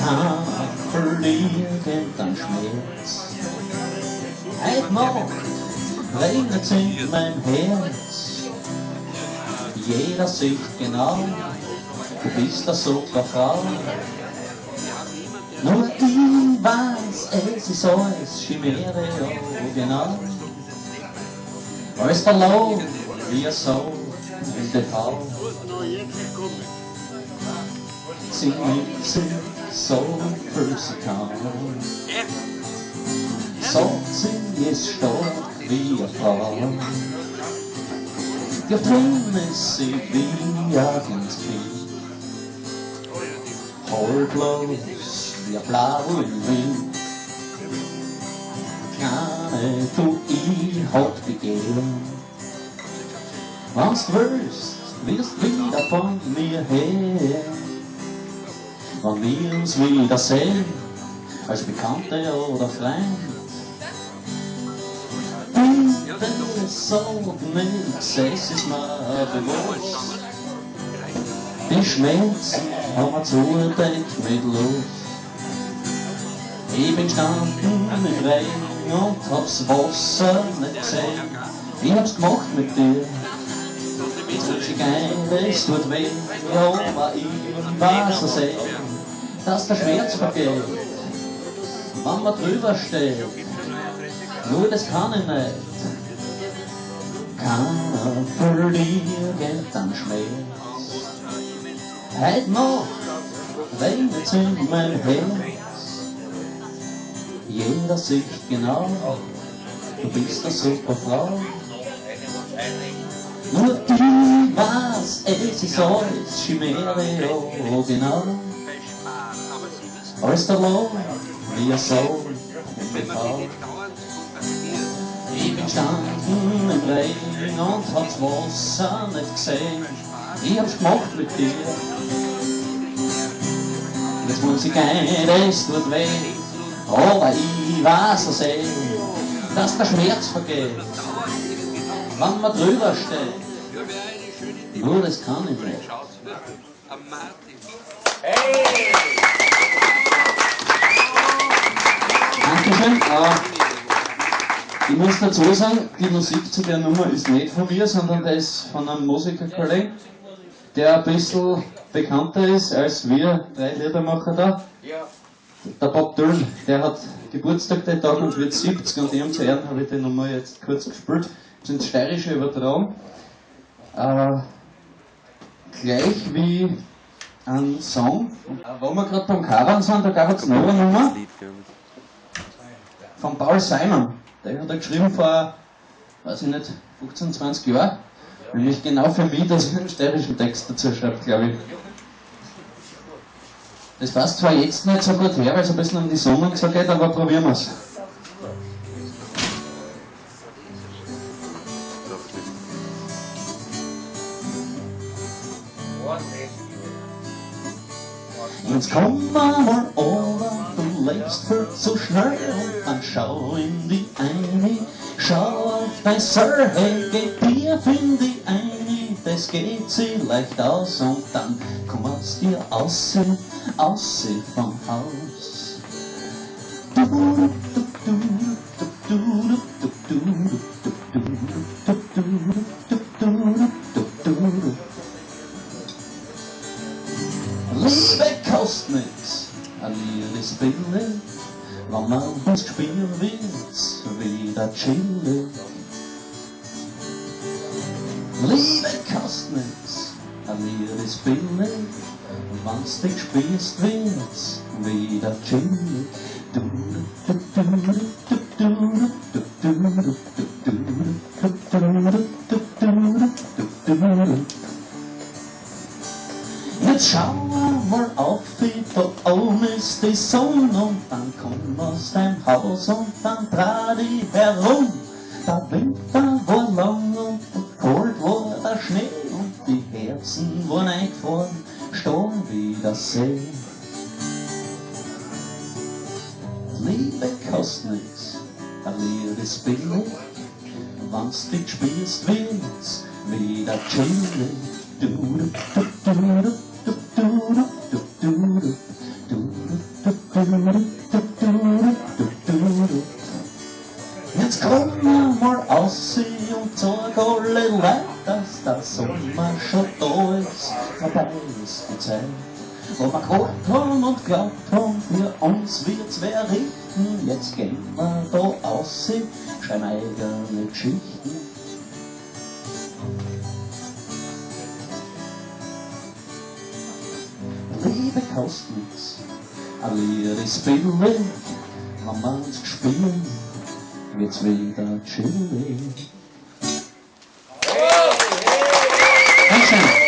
kann verlieren den Schmerz. Heute Nacht regnet's in meinem Herz. Jeder sieht genau, du bist eine super Frau. Nur ich weiß, es ist alles Chimäre, oh genau. Alles verloren, wie ein Sohn in TV. Sie sind so versagt. So sie ist stark wie eine Frau. Die Tränen ist sie wie ein Kind. Haltlos wie ein Blau im Wind. Keine du, ich hab dich gern. Wenn's du willst wieder von mir her. Wenn wir uns wiedersehen, als Bekannte oder Freund. Bitte sag nichts, es ist mir bewusst. Die Schmerzen haben wir zugedeckt mit Lust. Ich bin gestanden im Regen und hab's Wasser nicht gesehen. Ich hab's gemacht mit dir. Jetzt will ich ein, es tut weh, ja, aber ich weiß es eh, dass der Schmerz vergeht, wenn man drüber steht. Nur das kann ich nicht. Keiner verliert den Schmerz. Heute Nacht regnet's in mein Herz. Jeder sieht genau, du bist eine super Frau. Nur ich weiß, es ist alles Chimäre, oh genau. Alles verloren, wie ein Sohn im TV. Ich bin gestanden im Regen und hab's Wasser nicht gesehen. Ich hab's gemacht mit dir. Jetzt muss ich gehen, es tut weh. Aber ich weiß es eh, dass der Schmerz vergeht, wenn man drüber steht. Nur das kann ich nicht. Hey! Dankeschön. Ich muss dazu sagen, die Musik zu der Nummer ist nicht von mir, sondern das ist von einem Musikerkollegen, der ein bisschen bekannter ist als wir drei Liedermacher da. Der Bob Dylan, der hat Geburtstag den Tag und wird 70 und ihm zu Ehren habe ich die Nummer jetzt kurz gespielt. Das ist ins Steirische übertragen. Gleich wie ein Song. Wo wir gerade beim Covern sind, da gab es noch eine Nummer von Paul Simon. Der hat er geschrieben vor, weiß ich nicht, 15, 20 Jahren. Nämlich genau für mich, dass ich einen steirischen Text dazu schreibe, glaube ich. Das passt zwar jetzt nicht so gut her, weil es ein bisschen um die Sonne und so geht, aber probieren wir es. Jetzt komm mal over, du lebst viel zu schnell und dann schau in die eine, schau auf dein Sir, hey, geh dir in die eine, das geht sie leicht aus und dann komm aus dir aussehen vom Haus. Liebe kostet nix, ein Lied ist billig, wenn man uns spielen wird's wieder chillig. Liebe kostet nix, ein Lied ist billig, wenn's dich spielst wird's wieder chillig. Jetzt schau mal auf, wie da oben ist die Sonne und dann komm aus deinem Haus und dann dreh dich herum. Der Winter war lang und kalt war der Schnee und die Herzen waren eingefroren, stehen wie der See. Liebe kostet nix, ein Lied ist billig, wenn's dich spielst wird's wieder chillig. Jetzt kommen wir mal raus und sag alle Leute, dass der Sommer schon da ist. Vorbei ist die Zeit, wo wir gehört haben und glaubt haben, für uns wird's wer richten. Jetzt gehen wir da raus, schreiben eigene Geschichten. Liebe kostet nix, ein Lied ist billig, wenn man's gespielt, wird's wieder chillig. Dankeschön.